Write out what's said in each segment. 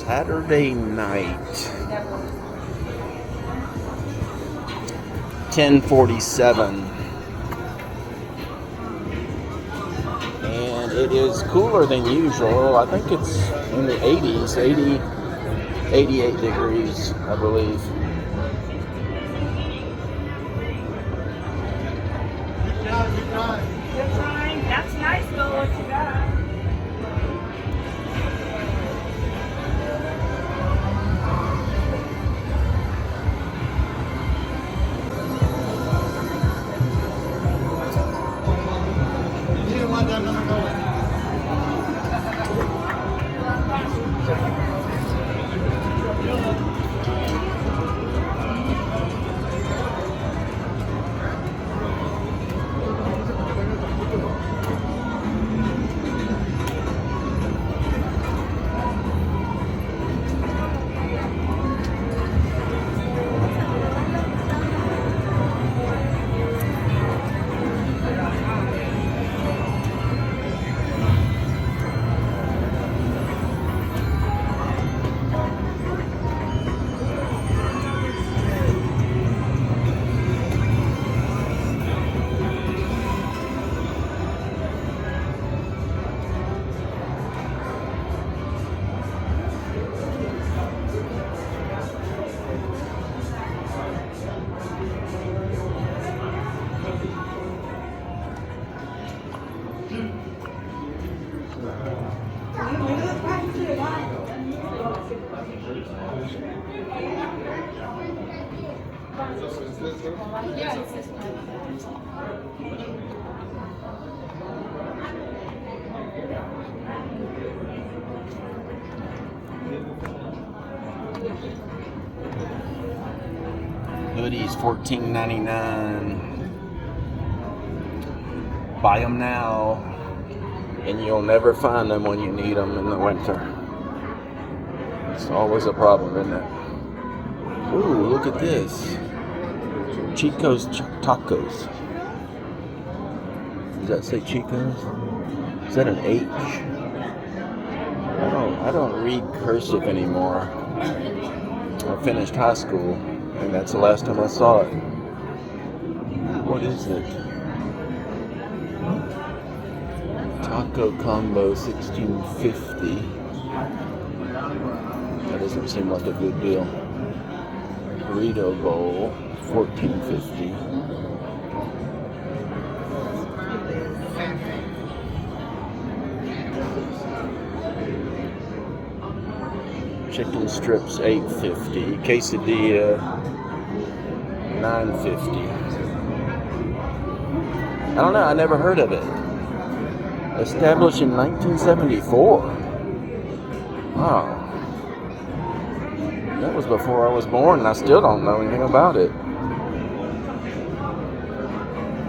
Saturday night, 10:47, and it is cooler than usual. I think it's in the 80s, 88 degrees, I believe. Good trying. That's nice, though, what you got. Hoodies $14.99. Buy them now, and you'll never find them when you need them in the winter. It's always a problem, isn't it? Ooh, look at this. Chico's Tacos. Does that say Chico's? Is that an H? I don't read cursive anymore. I finished high school, and that's the last time I saw it. What is it? Taco combo $16.50. That doesn't seem like a good deal. Burrito bowl $14.50. Chicken strips $8.50. Quesadilla $9.50. I don't know, I never heard of it. Established in 1974. Wow. That was before I was born, and I still don't know anything about it.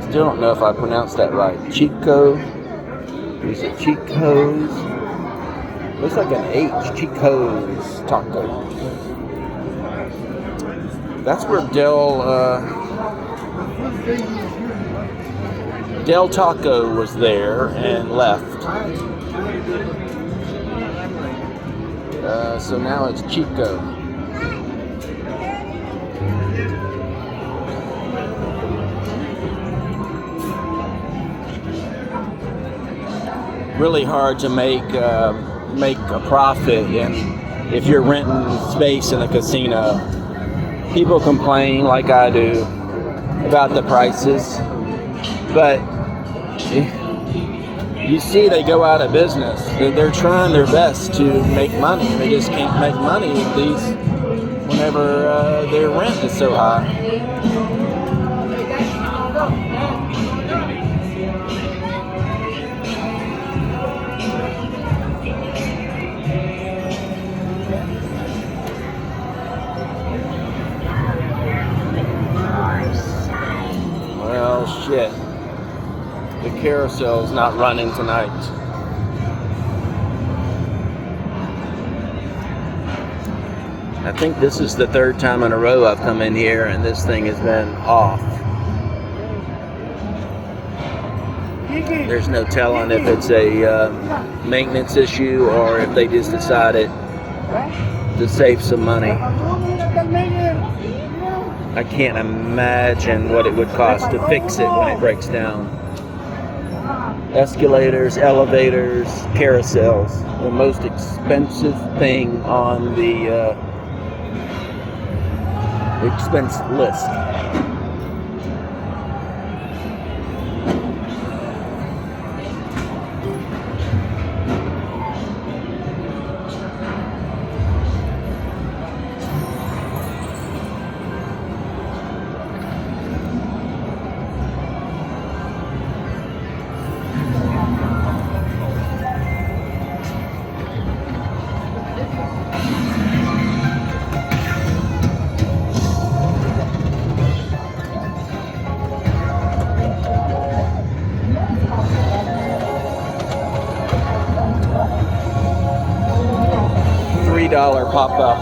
Still don't know if I pronounced that right. Chico. Is it Chico's? Looks like an H. Chico's Tacos. That's where Del Taco was there and left. So now it's Chico. Really hard to make a profit if you're renting space in a casino. People complain, like I do, about the prices, but you see they go out of business. They're trying their best to make money. They just can't make money with these whenever their rent is so high. Well, shit. The carousel's not running tonight. I think this is the third time in a row I've come in here and this thing has been off. There's no telling if it's a maintenance issue or if they just decided to save some money. I can't imagine what it would cost to fix it when it breaks down. Escalators, elevators, carousels, the most expensive thing on the expense list. $3 pop-up.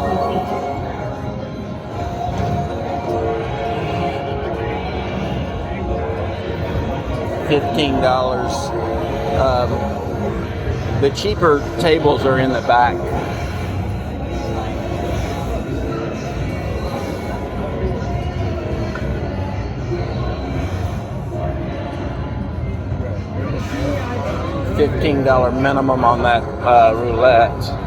$15. The cheaper tables are in the back. $15 minimum on that roulette.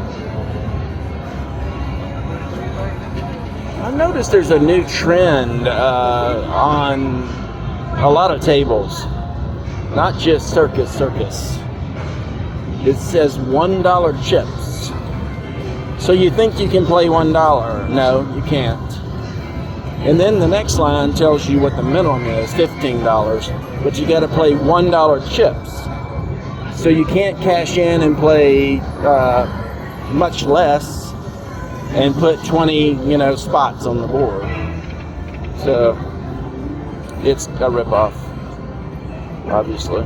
I noticed there's a new trend on a lot of tables, not just Circus Circus. It says $1 chips. So you think you can play $1. No, you can't. And then the next line tells you what the minimum is, $15. But you got to play $1 chips. So you can't cash in and play much less and put 20, spots on the board. So it's a ripoff, obviously.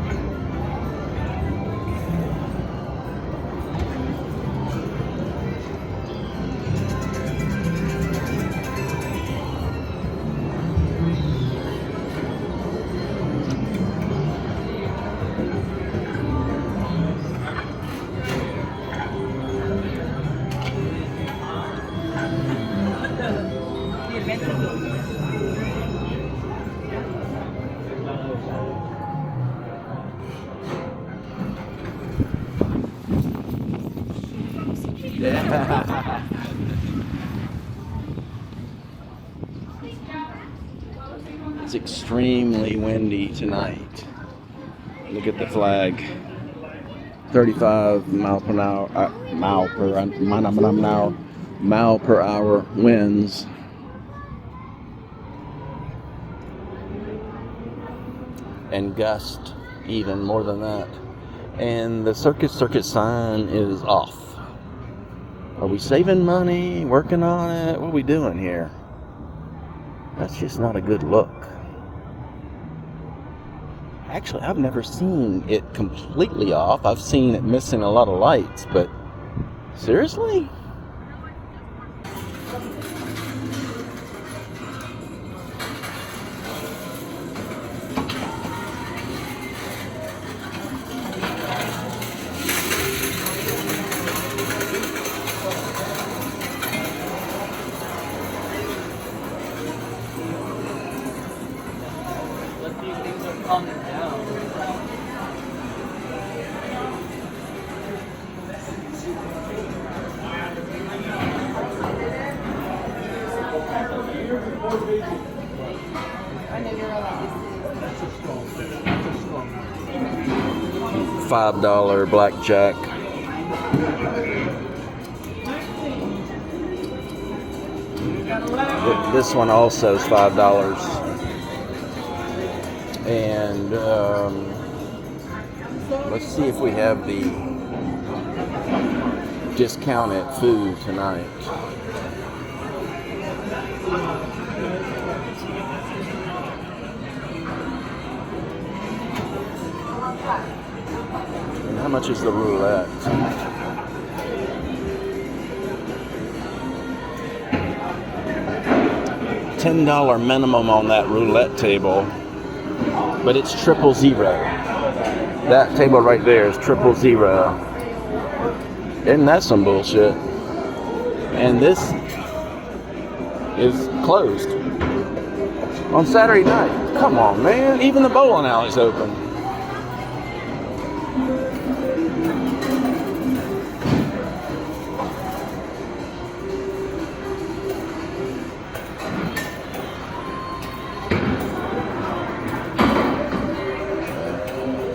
It's extremely windy tonight. Look at the flag. 35 mile per hour winds. And gust even more than that. And the Circus Circus sign is off. Are we saving money, working on it? What are we doing here? That's just not a good look. Actually, I've never seen it completely off. I've seen it missing a lot of lights, but seriously? $5 blackjack. This one also is $5. And let's see if we have the discounted food tonight. And how much is the roulette? $10 minimum on that roulette table, but it's 000. That table right there is 000. Isn't that some bullshit? And this is closed on Saturday night. Come on, man. Even the bowling alley's open.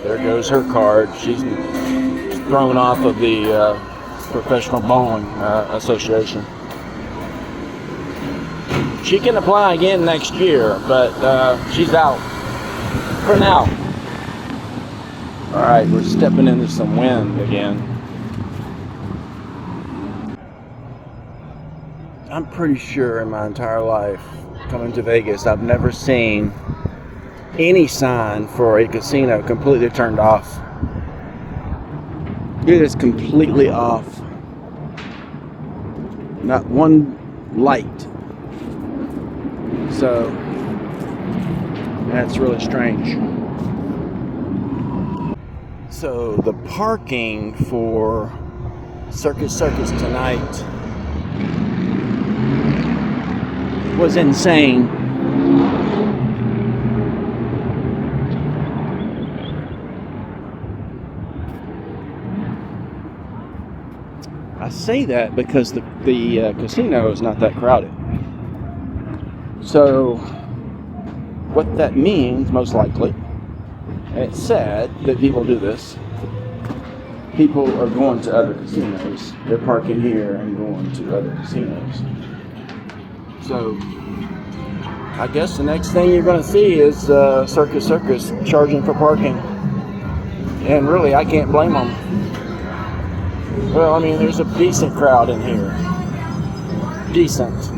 There goes her card. She's thrown off of the Professional Bowling Association. She can apply again next year, but she's out for now. All right, we're stepping into some wind again. I'm pretty sure in my entire life coming to Vegas, I've never seen any sign for a casino completely turned off. It is completely off. Not one light. So that's really strange. So the parking for Circus Circus tonight was insane. I say that because the casino is not that crowded. So what that means, most likely, and it's sad that people do this, people are going to other casinos. They're parking here and going to other casinos. So I guess the next thing you're going to see is Circus Circus charging for parking. And really, I can't blame them. Well, I mean, there's a decent crowd in here. Decent.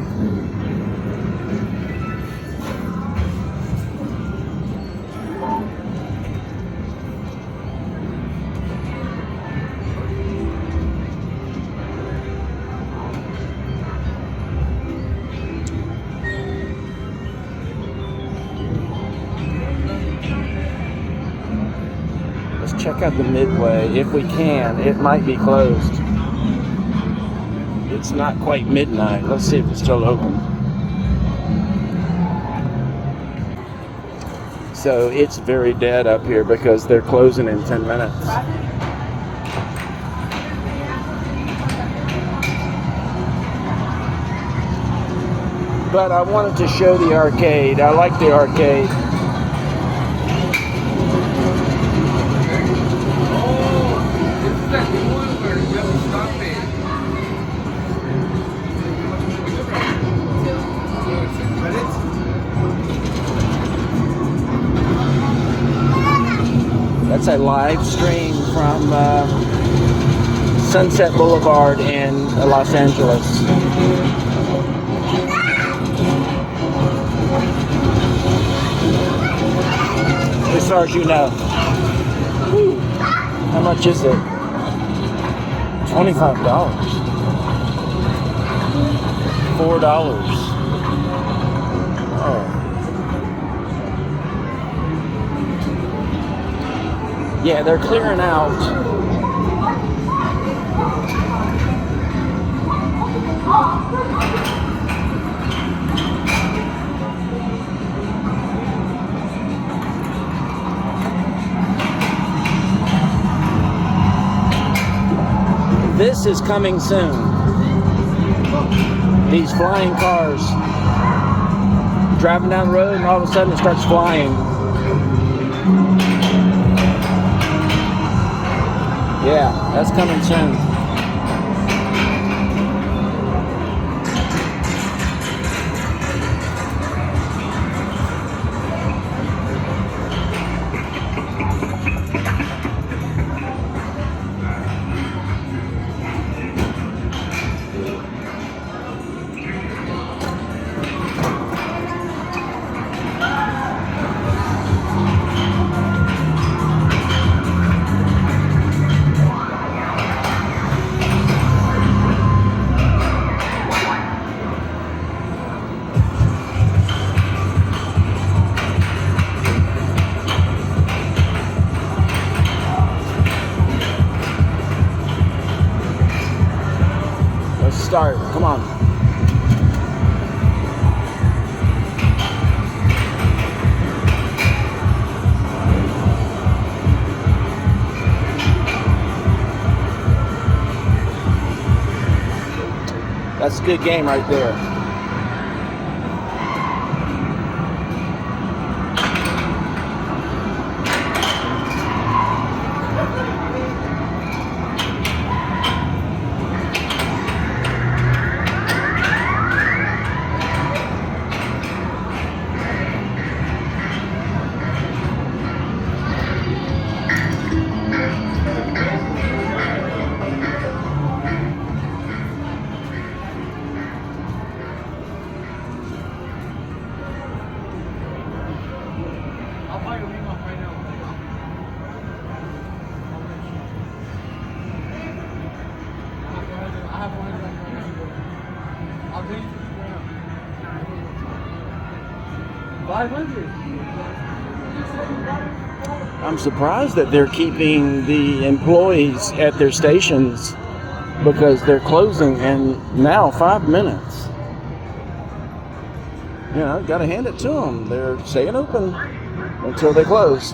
Check out the Midway if we can. It might be closed. It's not quite midnight. Let's see if it's still open. So it's very dead up here because they're closing in 10 minutes. But I wanted to show the arcade. I like the arcade. That's a live stream from Sunset Boulevard in Los Angeles. As far as you know. Whew. How much is it? $25. $4. Oh. Yeah, they're clearing out. This is coming soon. These flying cars. Driving down the road and all of a sudden it starts flying. Yeah, that's coming soon. start. Come on. That's a good game right there. I'm surprised that they're keeping the employees at their stations because they're closing in now 5 minutes. You know, gotta hand it to them. They're staying open until they close.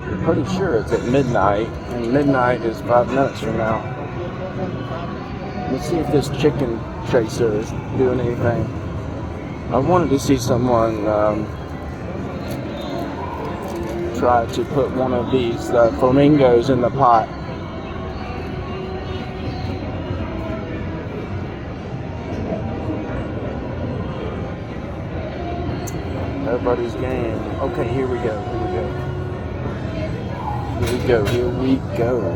I'm pretty sure it's at midnight, and midnight is 5 minutes from now. Let's see if this chicken chaser is doing anything. I wanted to see someone try to put one of these flamingos in the pot. Everybody's game. Okay, here we go. Here we go.